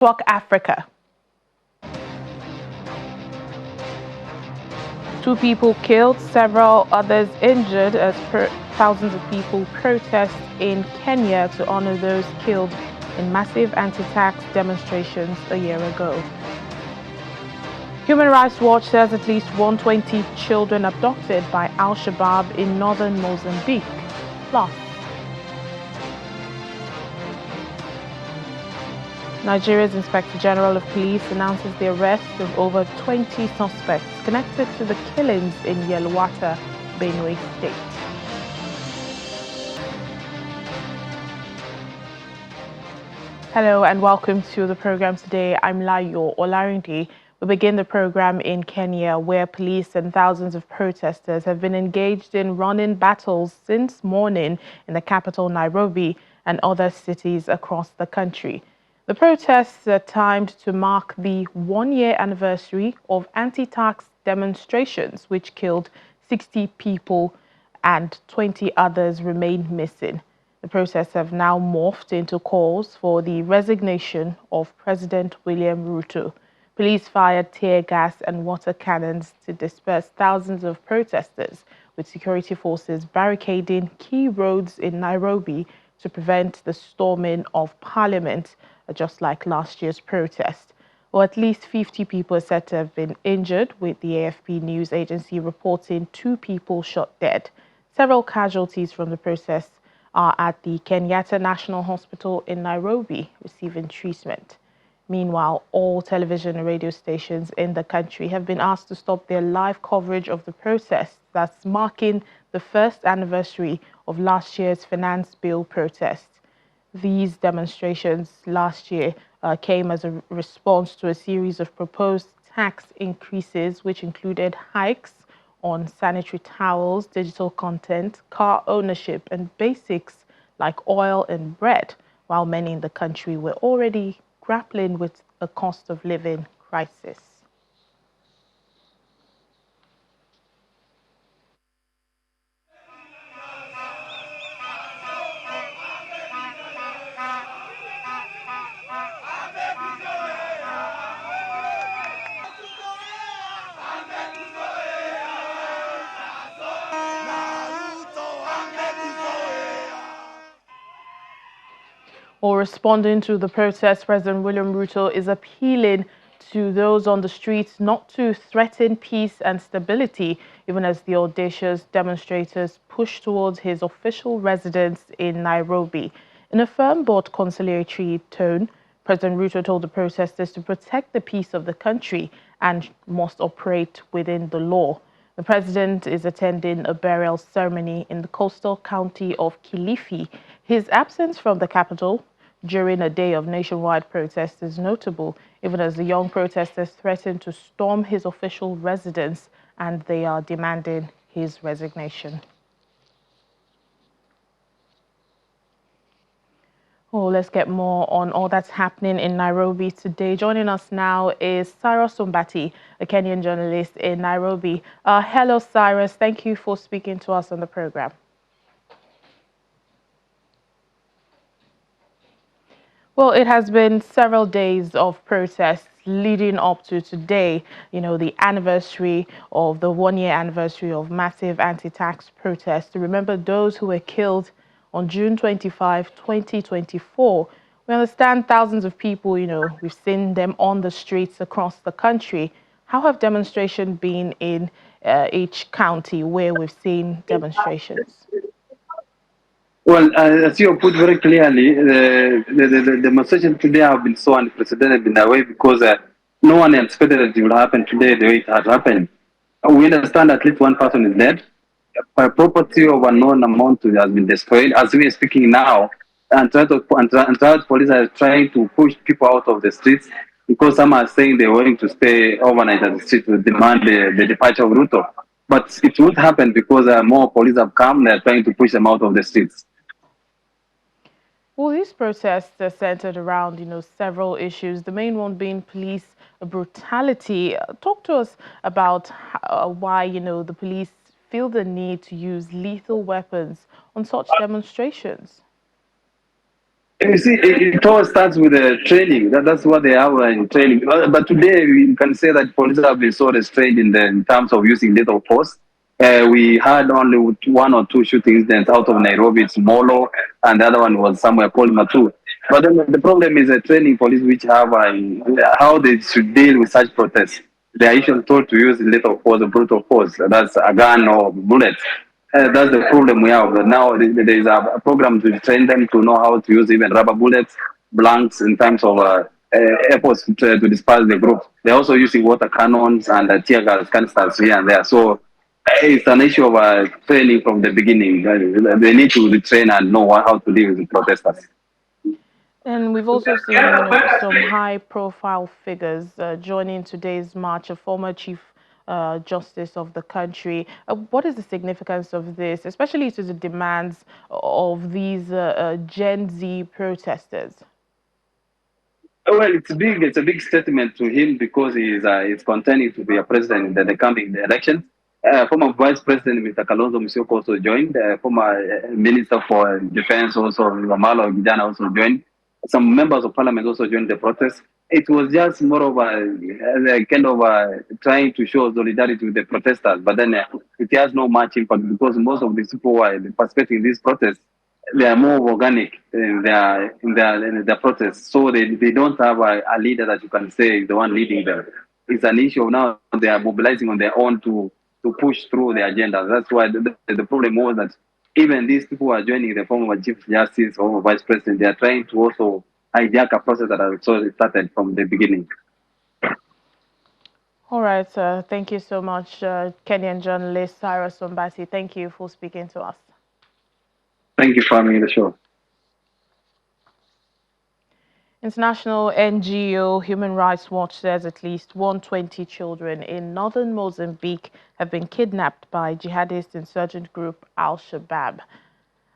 Talk Africa. 2 people killed, several others injured as thousands of people protest in Kenya to honor those killed in massive anti-tax demonstrations a year ago. Human Rights Watch says at least 120 children abducted by Al-Shabaab in northern Mozambique. Plus, Nigeria's Inspector General of Police announces the arrest of over 20 suspects connected to the killings in Yelwata, Benue State. Hello and welcome to the program today. I'm Layo Olarindi. We begin the program in Kenya, where police and thousands of protesters have been engaged in running battles since morning in the capital Nairobi and other cities across the country. The protests are timed to mark the one-year anniversary of anti-tax demonstrations, which killed 60 people and 20 others remain missing. The protests have now morphed into calls for the resignation of President William Ruto. Police fired tear gas and water cannons to disperse thousands of protesters, with security forces barricading key roads in Nairobi to prevent the storming of Parliament, just like last year's protest. Or at least 50 people are said to have been injured, with the AFP news agency reporting 2 people shot dead. Several casualties from the protests are at the Kenyatta National Hospital in Nairobi receiving treatment. Meanwhile, all television and radio stations in the country have been asked to stop their live coverage of the protests that's marking the first anniversary of last year's finance bill protests. These demonstrations last year came as a response to a series of proposed tax increases, which included hikes on sanitary towels, digital content, car ownership, and basics like oil and bread, while many in the country were already grappling with a cost of living crisis. Or responding to the protests, President William Ruto is appealing to those on the streets not to threaten peace and stability, even as the audacious demonstrators push towards his official residence in Nairobi. In a firm but conciliatory tone, President Ruto told the protesters to protect the peace of the country and must operate within the law. The president is attending a burial ceremony in the coastal county of Kilifi. His absence from the capital during a day of nationwide protests is notable, even as the young protesters threaten to storm his official residence and they are demanding his resignation. Oh, let's get more on all that's happening in Nairobi today. Joining us now is Cyrus Sombati, a Kenyan journalist in Nairobi. Hello, Cyrus. Thank you for speaking to us on the program. Well, it has been several days of protests leading up to today, the anniversary of the one-year anniversary of massive anti-tax protests to remember those who were killed on June 25, 2024. We understand thousands of people, we've seen them on the streets across the country. How have demonstrations been in each county where we've seen demonstrations? Well, as you put very clearly, the demonstration today have been so unprecedented in a way because no one expected that it would happen today the way it has happened. We understand at least one person is dead. A property of a known amount has been destroyed. As we are speaking now, and police are trying to push people out of the streets because some are saying they're willing to stay overnight at the street to demand the departure of Ruto. But it won't happen because more police have come. They're trying to push them out of the streets. Well, these protests are centered around, several issues, the main one being police brutality. Talk to us about why, the police feel the need to use lethal weapons on such demonstrations. You see, it all starts with training. That's what they have in training. But today we can say that police have been so restrained in terms of using lethal force. We had only one or two shooting incidents out of Nairobi. It's Molo, and the other one was somewhere called Matu. But then the problem is training police which have how they should deal with such protests. They are usually told to use lethal force or brutal force. That's a gun or bullets. That's the problem we have. But now there is a program to train them to know how to use even rubber bullets, blanks in terms of efforts to disperse the group. They're also using water cannons and tear gas canisters here and there. So it's an issue of training from the beginning. They need to retrain and know how to deal with the protesters. And we've also seen, some high-profile figures joining today's march. A former chief justice of the country. What is the significance of this, especially to the demands of these Gen Z protesters? Well, it's big. It's a big statement to him because he's contending to be a president in the coming elections. Former Vice President Mr. Kalonzo Musyoka also joined. Former Minister for Defense also Wamalo Gijana also joined. Some members of Parliament also joined the protest. It was just more of a kind of trying to show solidarity with the protesters, but then it has no much impact because most of these people who are participating in these protests they are more organic in their protests. So they don't have a leader that you can say is the one leading them. It's an issue of now they are mobilizing on their own to push through the agenda. That's why the problem was that even these people who are joining the former chief justice or vice president, they are trying to also hijack a process that has already started from the beginning. All right, thank you so much, Kenyan journalist Cyrus Sombati. Thank you for speaking to us. Thank you for having me on the show. International NGO Human Rights Watch says at least 120 children in northern Mozambique have been kidnapped by jihadist insurgent group Al-Shabaab.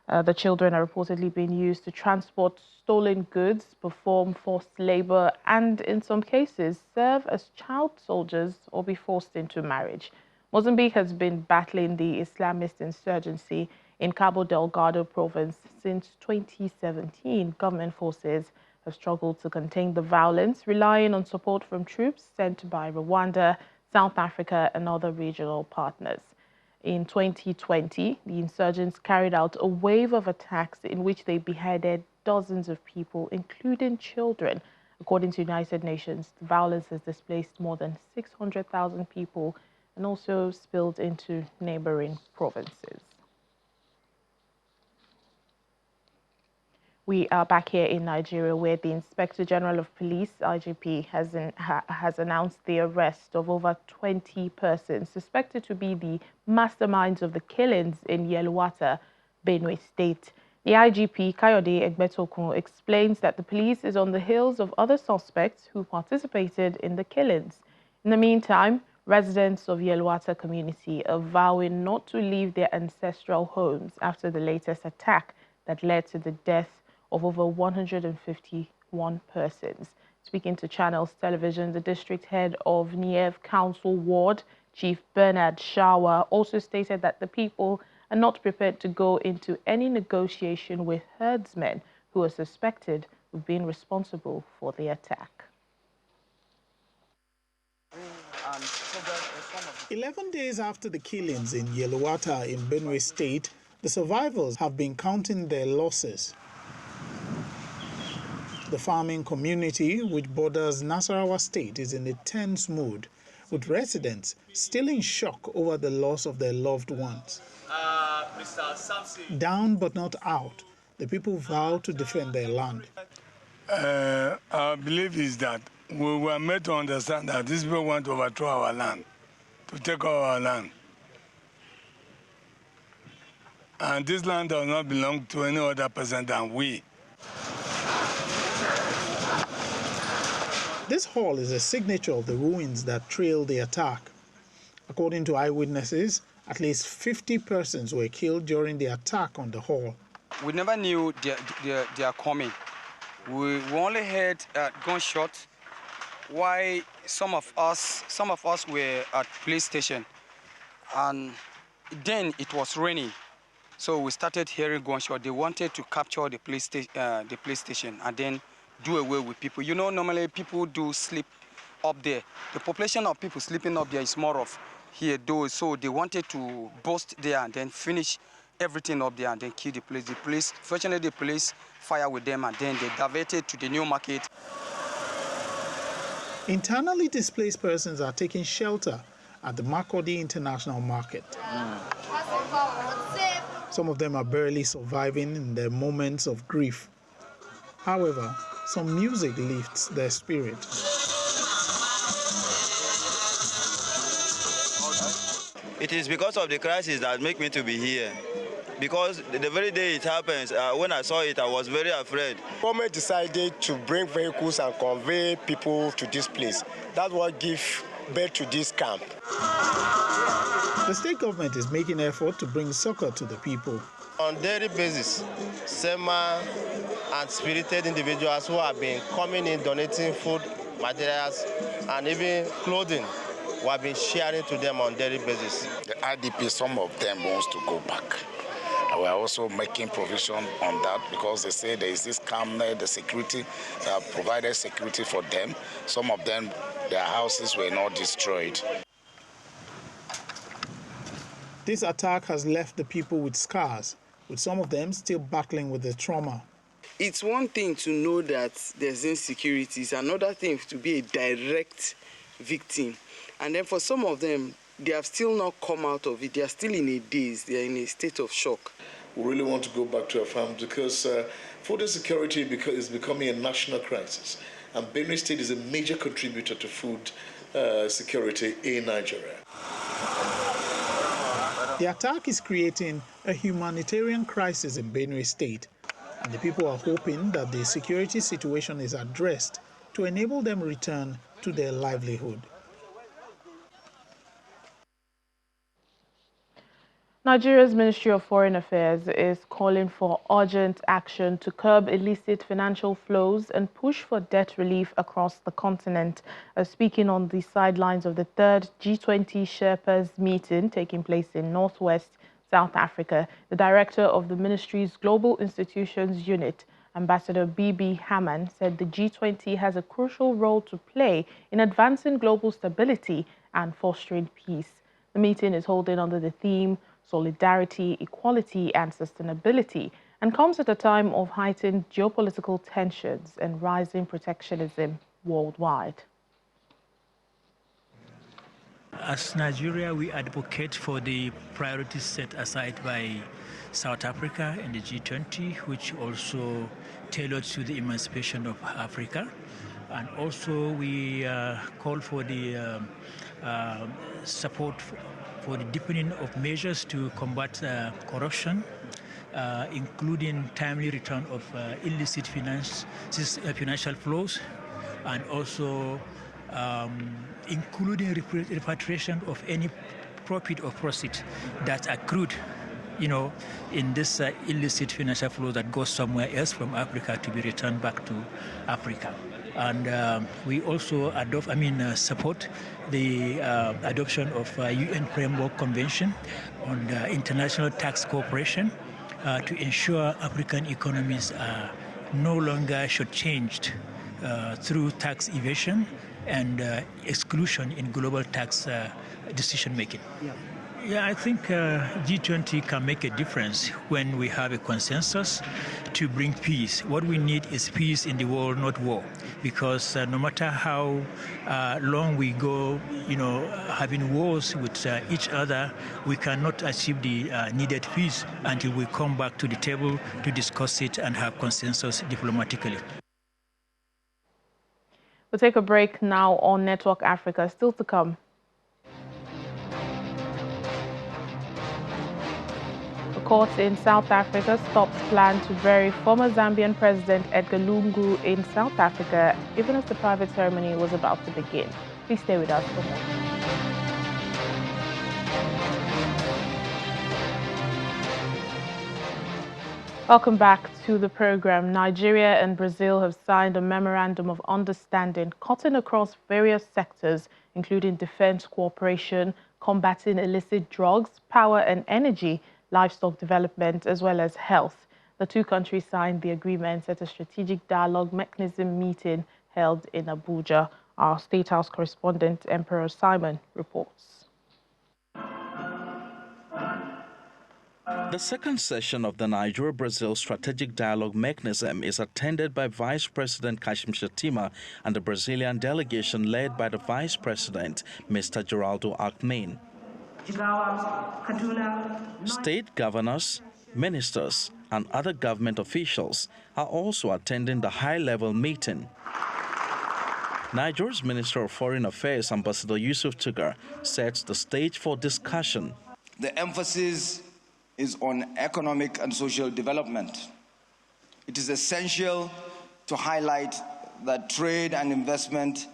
The children are reportedly being used to transport stolen goods, perform forced labor, and in some cases serve as child soldiers or be forced into marriage. Mozambique has been battling the Islamist insurgency in Cabo Delgado province since 2017. Government forces have struggled to contain the violence, relying on support from troops sent by Rwanda, South Africa, and other regional partners. In 2020, the insurgents carried out a wave of attacks in which they beheaded dozens of people, including children. According to United Nations, the violence has displaced more than 600,000 people and also spilled into neighboring provinces. We are back here in Nigeria, where the Inspector General of Police, IGP, has announced the arrest of over 20 persons suspected to be the masterminds of the killings in Yelwata, Benue State. The IGP, Kayode Egbetokun, explains that the police is on the heels of other suspects who participated in the killings. In the meantime, residents of Yelwata community are vowing not to leave their ancestral homes after the latest attack that led to the death of over 151 persons. Speaking to Channels Television, the district head of Niev Council Ward, Chief Bernard Shawa, also stated that the people are not prepared to go into any negotiation with herdsmen who are suspected of being responsible for the attack. 11 days after the killings in Yelwata in Benue State, the survivors have been counting their losses. The farming community, which borders Nasarawa State, is in a tense mood, with residents still in shock over the loss of their loved ones. Down but not out, the people vow to defend their land. Our belief is that we were made to understand that these people want to overthrow our land, to take our land. And this land does not belong to any other person than we. This hall is a signature of the ruins that trailed the attack. According to eyewitnesses, at least 50 persons were killed during the attack on the hall. We never knew they are coming. We only heard gunshots. Why some of us were at police station, and then it was raining. So we started hearing gunshot. They wanted to capture the police station and then do away with people. You know, normally people do sleep up there. The population of people sleeping up there is more of here, though. So they wanted to burst there and then finish everything up there and then kill the police. The police, fortunately, the police fire with them and then they diverted to the new market. Internally displaced persons are taking shelter at the Makurdi International Market. Some of them are barely surviving in their moments of grief. However, some music lifts their spirit. It is because of the crisis that make me to be here. Because the very day it happens, when I saw it, I was very afraid. The government decided to bring vehicles and convey people to this place. That's what gives birth to this camp. The state government is making effort to bring succor to the people. On daily basis, SEMA and spirited individuals who have been coming in donating food, materials, and even clothing, we have been sharing to them on daily basis. The IDP, some of them wants to go back. We are also making provision on that because they say there is this camp there, the security provided security for them. Some of them, their houses were not destroyed. This attack has left the people with scars, with some of them still battling with the trauma. It's one thing to know that there's insecurity, it's another thing to be a direct victim. And then for some of them, they have still not come out of it. They are still in a daze. They are in a state of shock. We really want to go back to our farms because food insecurity is becoming a national crisis. And Benue State is a major contributor to food security in Nigeria. The attack is creating a humanitarian crisis in Benue State, and the people are hoping that the security situation is addressed to enable them return to their livelihood. Nigeria's Ministry of Foreign Affairs is calling for urgent action to curb illicit financial flows and push for debt relief across the continent. Speaking on the sidelines of the third G20 Sherpas meeting taking place in Northwest South Africa, the director of the ministry's Global Institutions Unit, Ambassador B.B. Hammond, said the G20 has a crucial role to play in advancing global stability and fostering peace. The meeting is holding under the theme Solidarity, Equality and Sustainability, and comes at a time of heightened geopolitical tensions and rising protectionism worldwide. As Nigeria, we advocate for the priorities set aside by South Africa and the G20, which also tailored to the emancipation of Africa. And also we call for the support for the deepening of measures to combat corruption, including timely return of illicit financial flows, and also including repatriation of any profit or proceeds that accrued, in this illicit financial flow that goes somewhere else from Africa to be returned back to Africa. And we also support the adoption of UN Framework Convention on international tax cooperation to ensure African economies are no longer shortchanged through tax evasion and exclusion in global tax decision making. Yeah, I think G20 can make a difference when we have a consensus to bring peace. What we need is peace in the world, not war. Because no matter how long we go, having wars with each other, we cannot achieve the needed peace until we come back to the table to discuss it and have consensus diplomatically. We'll take a break now on Network Africa. Still to come. Court in South Africa stops plan to bury former Zambian President Edgar Lungu in South Africa, even as the private ceremony was about to begin. Please stay with us for more. Welcome back to the program. Nigeria and Brazil have signed a memorandum of understanding cutting across various sectors, including defense cooperation, combating illicit drugs, power and energy, livestock development, as well as health. The two countries signed the agreement at a strategic dialogue mechanism meeting held in Abuja. Our State House correspondent, Emperor Simon, reports. The second session of the Nigeria-Brazil Strategic Dialogue Mechanism is attended by Vice President Kashim Shettima and the Brazilian delegation led by the Vice President, Mr. Geraldo Alckmin. State governors, ministers, and other government officials are also attending the high-level meeting. Nigeria's Minister of Foreign Affairs, Ambassador Yusuf Tugar, sets the stage for discussion. The emphasis is on economic and social development. It is essential to highlight that trade and investment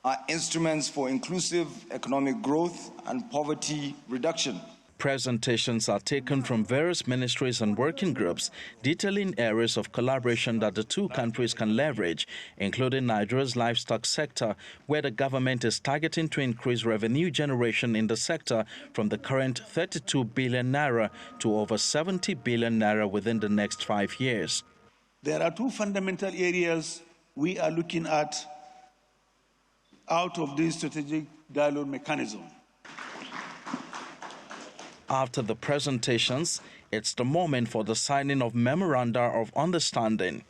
are instruments for inclusive economic growth and poverty reduction. Presentations are taken from various ministries and working groups detailing areas of collaboration that the two countries can leverage, including Nigeria's livestock sector, where the government is targeting to increase revenue generation in the sector from the current 32 billion naira to over 70 billion naira within the next 5 years. There are two fundamental areas we are looking at out of this strategic dialogue mechanism. After the presentations, it's the moment for the signing of Memoranda of Understanding.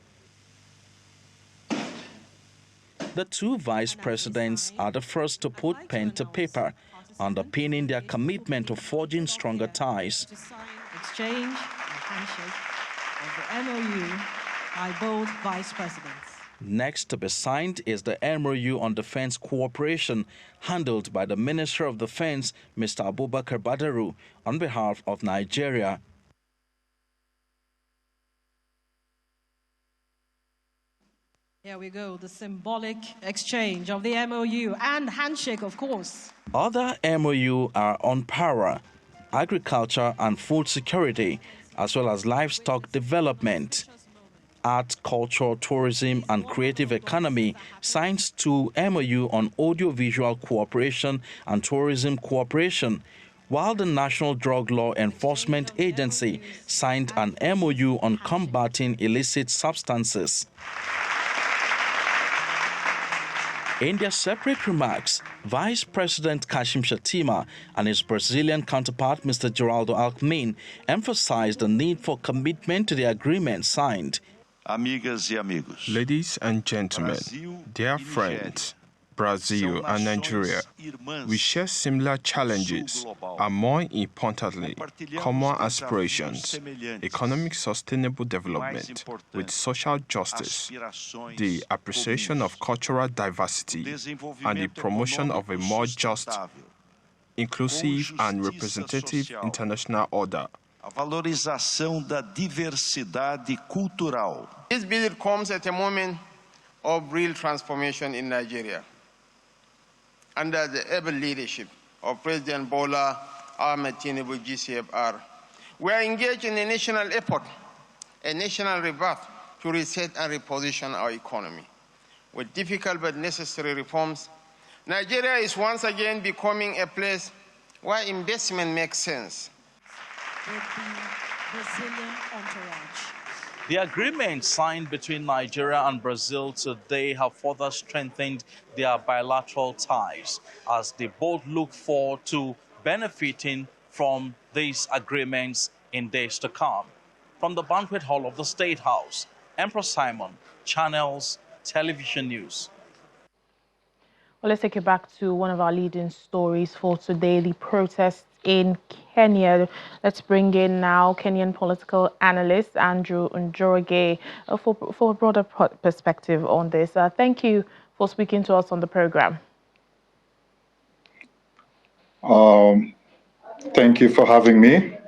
The two vice presidents are the first to put pen to paper, underpinning their commitment to forging stronger ties. Exchange and handshake of the MOU by both vice presidents. Next to be signed is the MOU on defense cooperation, handled by the Minister of Defense, Mr. Abubakar Badaru, on behalf of Nigeria. Here we go, the symbolic exchange of the MOU and handshake, of course. Other MOU are on power, agriculture and food security, as well as livestock development. Art, culture, tourism, and creative economy signs two MOU on audiovisual cooperation and tourism cooperation, while the National Drug Law Enforcement Agency signed an MOU on combating illicit substances. In their separate remarks, Vice President Kashim Shettima and his Brazilian counterpart, Mr. Geraldo Alckmin, emphasized the need for commitment to the agreement signed. Ladies and gentlemen, dear friends, Brazil and Nigeria, we share similar challenges and, more importantly, common aspirations: economic sustainable development with social justice, the appreciation of cultural diversity, and the promotion of a more just, inclusive, and representative international order. A valorização da diversidade cultural. This visit comes at a moment of real transformation in Nigeria. Under the able leadership of President Bola Ahmed Tinubu GCFR, we are engaged in a national effort, a national rebirth to reset and reposition our economy. With difficult but necessary reforms, Nigeria is once again becoming a place where investment makes sense. With the Brazilian entourage. The agreement signed between Nigeria and Brazil today have further strengthened their bilateral ties as they both look forward to benefiting from these agreements in days to come. From the banquet hall of the State House, Emperor Simon, Channels Television News. Well, let's take it back to one of our leading stories for today, the protests in Kenya. Let's bring in now Kenyan political analyst Andrew Njoroge for a broader perspective on this. Thank you for speaking to us on the program. Thank you for having me.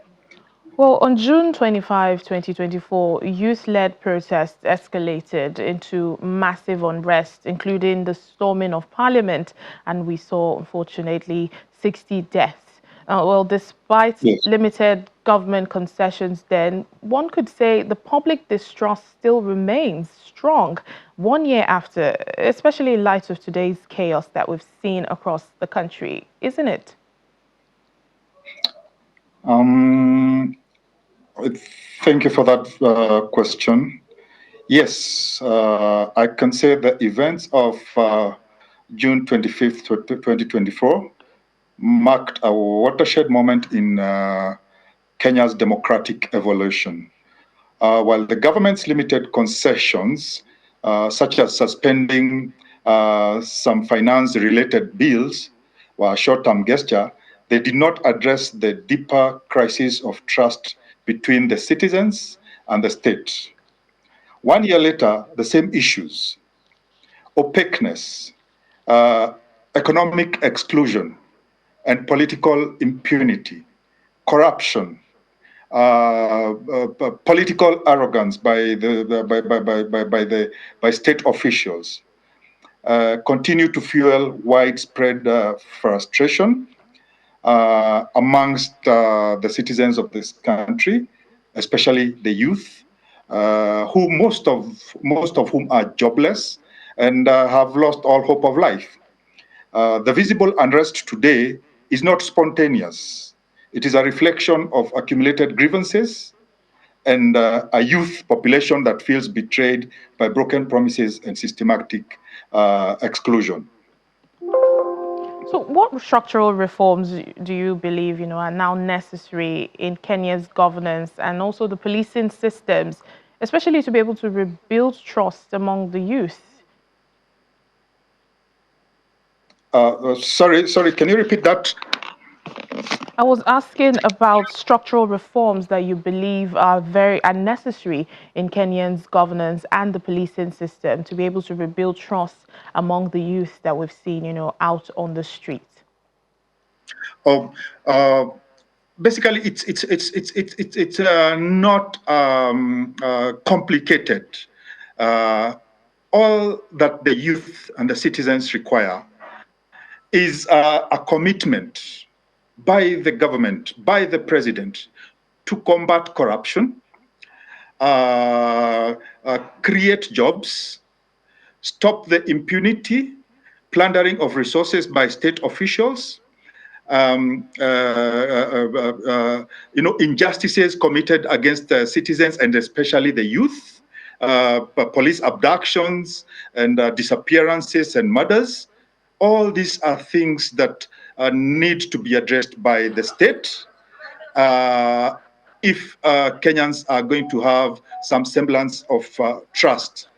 Well, on June 25, 2024, youth-led protests escalated into massive unrest, including the storming of parliament, and we saw, unfortunately, 60 deaths. Well, despite limited government concessions then, one could say the public distrust still remains strong 1 year after, especially in light of today's chaos that we've seen across the country, isn't it? Thank you for that question. Yes, I can say the events of June 25th, 2024 marked a watershed moment in Kenya's democratic evolution. While the government's limited concessions, such as suspending some finance-related bills, were a short-term gesture, they did not address the deeper crisis of trust between the citizens and the state. 1 year later, the same issues: opaqueness, economic exclusion, and political impunity, corruption, political arrogance by state officials continue to fuel widespread frustration amongst the citizens of this country, especially the youth, who most of whom are jobless and have lost all hope of life. The visible unrest today is not spontaneous. It is a reflection of accumulated grievances and a youth population that feels betrayed by broken promises and systematic exclusion. So what structural reforms do you believe, are now necessary in Kenya's governance and also the policing systems, especially to be able to rebuild trust among the youth? Sorry, can you repeat that? I was asking about structural reforms that you believe are very necessary in Kenyan's governance and the policing system to be able to rebuild trust among the youth that we've seen, out on the streets. Basically, it's not complicated. All that the youth and the citizens require is a commitment by the government, by the president, to combat corruption, create jobs, stop the impunity, plundering of resources by state officials, injustices committed against citizens and especially the youth, police abductions and disappearances and murders. All these are things that need to be addressed by the state if Kenyans are going to have some semblance of trust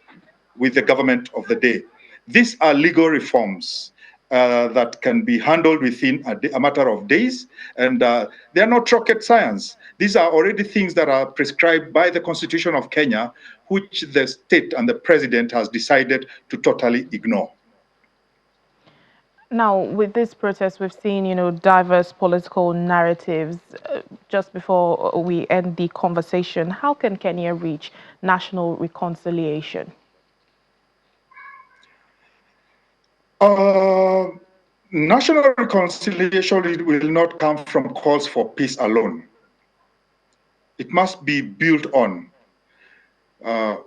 with the government of the day. These are legal reforms that can be handled within a matter of days, and they are not rocket science. These are already things that are prescribed by the Constitution of Kenya, which the state and the president has decided to totally ignore. Now, with this protest, we've seen, diverse political narratives. Just before we end the conversation, how can Kenya reach national reconciliation? National reconciliation will not come from calls for peace alone. It must be built on. There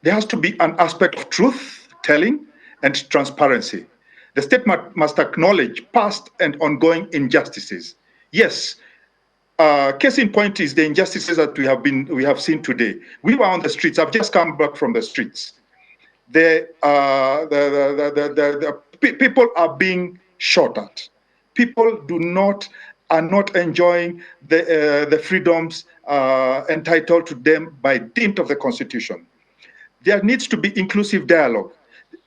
has to be an aspect of truth-telling and transparency. The state must acknowledge past and ongoing injustices. Yes, case in point is the injustices that we have seen today. We were on the streets. I've just come back from the streets. People are being shot at. People are not enjoying the freedoms entitled to them by dint of the Constitution. There needs to be inclusive dialogue.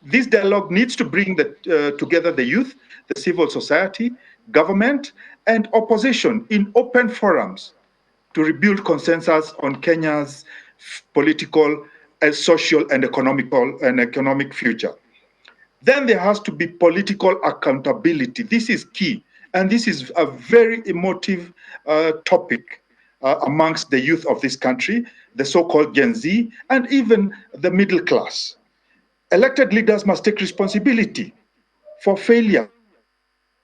This dialogue needs to bring together the youth, the civil society, government, and opposition in open forums to rebuild consensus on Kenya's political, social, and economic future. Then there has to be political accountability. This is key, and this is a very emotive topic amongst the youth of this country, the so-called Gen Z, and even the middle class. Elected leaders must take responsibility for failure,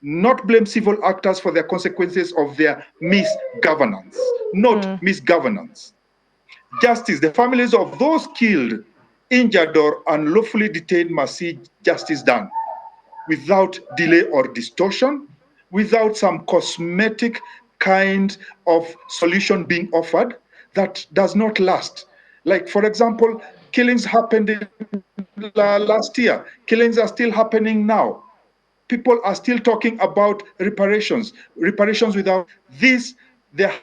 not blame civil actors for the consequences of their misgovernance, not misgovernance. Justice, the families of those killed, injured, or unlawfully detained must see justice done without delay or distortion, without some cosmetic kind of solution being offered that does not last. Like, for example, killings happened last year. Killings are still happening now. People are still talking about reparations. Reparations without this, there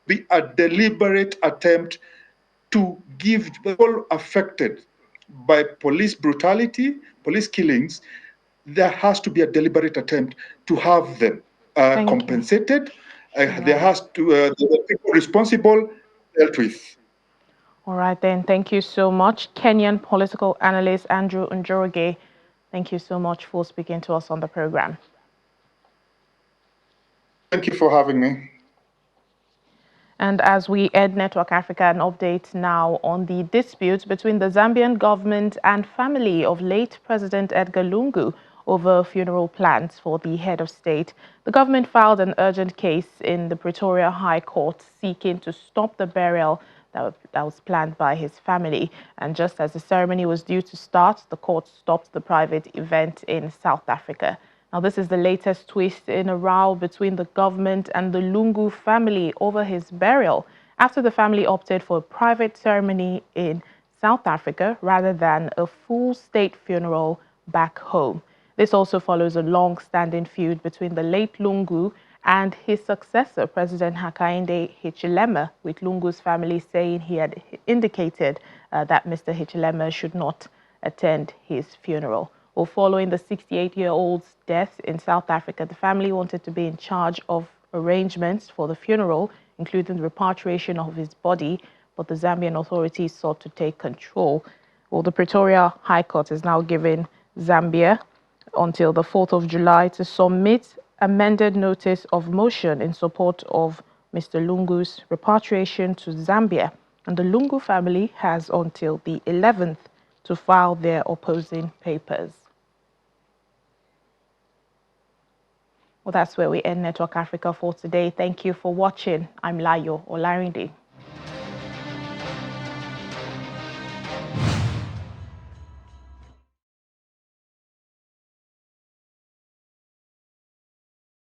be a deliberate attempt to give people affected by police brutality, police killings. There has to be a deliberate attempt to have them compensated. There has to the people responsible dealt with. All right, then. Thank you so much. Kenyan political analyst Andrew Njoroge, thank you so much for speaking to us on the program. Thank you for having me. And as we end Network Africa, an update now on the dispute between the Zambian government and family of late President Edgar Lungu over funeral plans for the head of state. The government filed an urgent case in the Pretoria High Court seeking to stop the burial that was planned by his family. And just as the ceremony was due to start, the court stopped the private event in South Africa. Now, this is the latest twist in a row between the government and the Lungu family over his burial, after the family opted for a private ceremony in South Africa rather than a full state funeral back home. This also follows a long-standing feud between the late Lungu and his successor, President Hakainde Hichilema, with Lungu's family saying he had indicated that Mr. Hichilema should not attend his funeral. Well, following the 68-year-old's death in South Africa, the family wanted to be in charge of arrangements for the funeral, including the repatriation of his body, but the Zambian authorities sought to take control. Well, the Pretoria High Court is now giving Zambia until the 4th of July to submit amended notice of motion in support of Mr. Lungu's repatriation to Zambia. And the Lungu family has until the 11th to file their opposing papers. Well, that's where we end Network Africa for today. Thank you for watching. I'm Layo Olarinde.